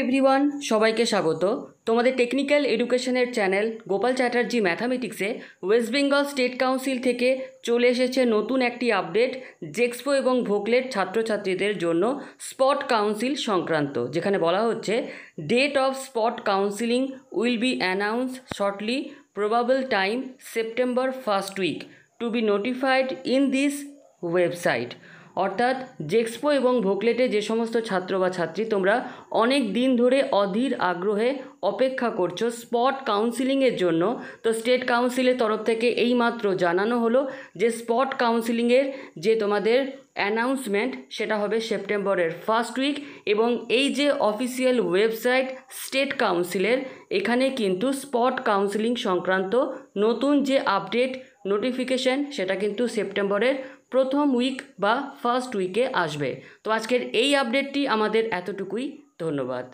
Everyone, সবাইকে স্বাগত। তোমাদের টেকনিক্যাল এডুকেশনের চ্যানেল গোপাল চ্যাটার্জি ম্যাথামেটিক্সে ওয়েস্ট বেঙ্গল স্টেট কাউন্সিল থেকে চলে এসেছে নতুন একটি আপডেট জেক্সপো এবং ভোকলেট ছাত্রছাত্রীদের জন্য স্পট কাউন্সিল সংক্রান্ত, যেখানে বলা হচ্ছে date of spot counselling will be announce shortly, probable time September first week, to be notified in this website. অর্থাৎ জেক্সপো এবং ভোকলেটে যে সমস্ত ছাত্র বা ছাত্রী তোমরা অনেক দিন ধরে অধীর আগ্রহে অপেক্ষা করছো স্পট কাউন্সিলিংয়ের জন্য, তো স্টেট কাউন্সিলের তরফ থেকে এইমাত্র জানানো হলো যে স্পট কাউন্সিলিংয়ের যে তোমাদের অ্যানাউন্সমেন্ট সেটা হবে সেপ্টেম্বরের ফার্স্ট উইক। এবং এই যে অফিসিয়াল ওয়েবসাইট স্টেট কাউন্সিলের, এখানে কিন্তু স্পট কাউন্সিলিং সংক্রান্ত নতুন যে আপডেট নোটিফিকেশন সেটা কিন্তু সেপ্টেম্বরের প্রথম উইক বা ফার্স্ট উইকে আসবে। তো আজকের এই আপডেটটি আমাদের এতটুকুই। ধন্যবাদ।